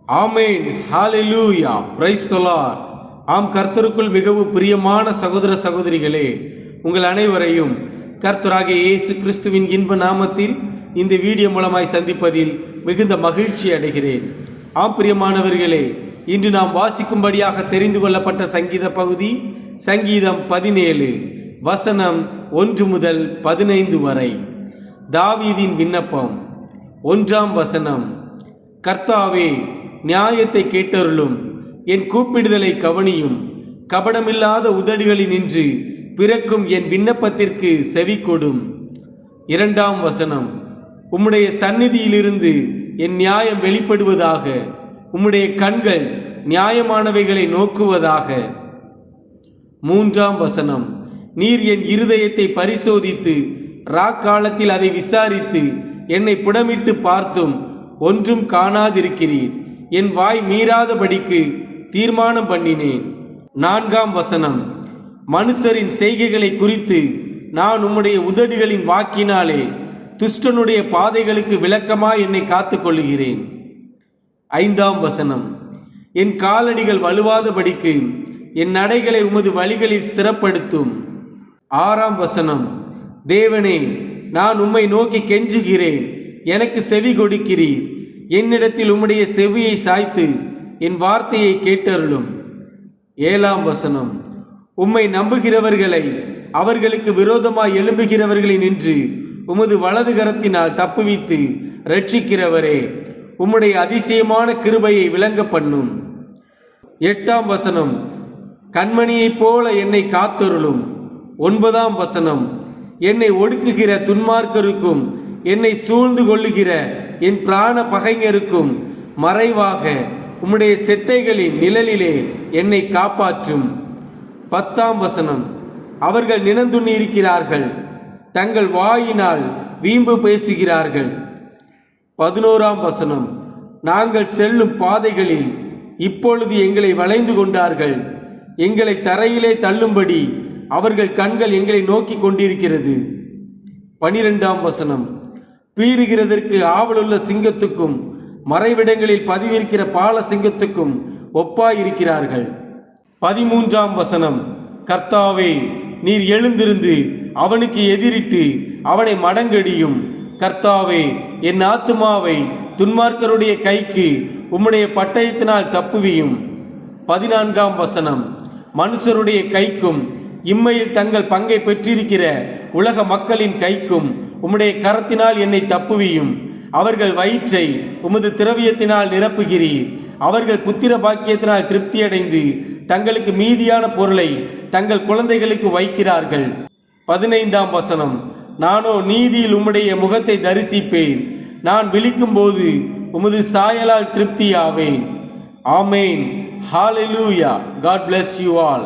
Amen. Hallelujah. Praise the Lord. ஆம், கர்த்தருக்குள் மிகவும் பிரியமான சகோதர சகோதரிகளே, உங்கள் அனைவரையும் கர்த்தராகிய இயேசு கிறிஸ்துவின் இன்ப நாமத்தில் இந்த வீடியோ மூலமாய் சந்திப்பதில் மிகுந்த மகிழ்ச்சி அடைகிறேன். ஆம் பிரியமானவர்களே, இன்று நாம் வாசிக்கும்படியாக தெரிந்து கொள்ளப்பட்ட சங்கீத பகுதி சங்கீதம் 17 வசனம் 1 முதல் 15 வரை. தாவீதின் விண்ணப்பம். 1ஆம் வசனம். கர்த்தாவே, நியாயத்தை கேட்டருளும், என் கூப்பிடுதலை கவனியும், கபடமில்லாத உதடுகளில் நின்று பிறக்கும் என் விண்ணப்பத்திற்கு செவி கொடும். 2ஆம் வசனம். உம்முடைய சந்நிதியிலிருந்து என் நியாயம் வெளிப்படுவதாக, உம்முடைய கண்கள் நியாயமானவைகளை நோக்குவதாக. 3ஆம் வசனம். நீர் என் இருதயத்தை பரிசோதித்து ராக்காலத்தில் அதை விசாரித்து என்னை புடமிட்டு பார்த்தும் ஒன்றும் காணாதிருக்கிறீர். என் வாய் மீறாதபடிக்கு தீர்மானம் பண்ணினேன். 4ஆம் வசனம். மனுஷரின் செய்கைகளை குறித்து நான் உம்முடைய உதடுகளின் வாக்கினாலே துஷ்டனுடைய பாதைகளுக்கு விலக்கமாய் என்னை காத்து கொள்ளுகிறேன். 5ஆம் வசனம். என் காலடிகள் வலுவாதபடிக்கு என் நடைகளை உமது வழிகளில் ஸ்திரப்படுத்தும். 6ஆம் வசனம். தேவனே, நான் உம்மை நோக்கி கெஞ்சுகிறேன், எனக்கு செவி கொடுக்கிறீர். என்னிடத்தில் உம்முடைய செவியை சாய்த்து என் வார்த்தையை கேட்டருளும். 7ஆம் வசனம். உம்மை நம்புகிறவர்களை அவர்களுக்கு விரோதமாய் எழும்புகிறவர்களை நின்று உமது வலது கரத்தினால் தப்புவித்து இரட்சிக்கிறவரே, உம்முடைய அதிசயமான கிருபையை விளங்க பண்ணும். 8ஆம் வசனம். கண்மணியைப் போல என்னை காத்தருளும். 9ஆம் வசனம். என்னை ஒடுக்குகிற துன்மார்க்கருக்கும் என்னை சூழ்ந்து கொள்ளுகிற என் பிராண பகைஞருக்கும் மறைவாக உம்முடைய செட்டைகளின் நிழலிலே என்னை காப்பாற்றும். 10ஆம் வசனம். அவர்கள் நினைந்துண்ணியிருக்கிறார்கள், தங்கள் வாயினால் வீம்பு பேசுகிறார்கள். 11ஆம் வசனம். நாங்கள் செல்லும் பாதைகளில் இப்பொழுது எங்களை வளைந்து கொண்டார்கள், எங்களை தரையிலே தள்ளும்படி அவர்கள் கண்கள் எங்களை நோக்கி கொண்டிருக்கிறது. 12ஆம் வசனம். பீறுகிறதற்கு ஆவலுள்ள சிங்கத்துக்கும் மறைவிடங்களில் பதிவிருக்கிற பால சிங்கத்துக்கும் ஒப்பாயிருக்கிறார்கள். 13ஆம் வசனம். கர்த்தாவே, நீர் எழுந்திருந்து அவனுக்கு எதிரிட்டு அவனை மடங்கடியும். கர்த்தாவே, என் ஆத்துமாவை துன்மார்க்கருடைய கைக்கு உம்முடைய பட்டயத்தினால் தப்புவியும். 14ஆம் வசனம். மனுஷருடைய கைக்கும் இம்மையில் தங்கள் பங்கை பெற்றிருக்கிற உலக மக்களின் கைக்கும் உம்முடைய கரத்தினால் என்னை தப்புவியும். அவர்கள் வயிற்றை உமது திரவியத்தினால் நிரப்புகிறீர். அவர்கள் புத்திர பாக்கியத்தினால் திருப்தியடைந்து தங்களுக்கு மீதியான பொருளை தங்கள் குழந்தைகளுக்கு வைக்கிறார்கள். 15ஆம் வசனம். நானோ நீதியில் உம்முடைய முகத்தை தரிசிப்பேன். நான் விழிக்கும் போது உமது சாயலால் திருப்தியாவேன். ஆமேன். ஹalleluya. God bless you all.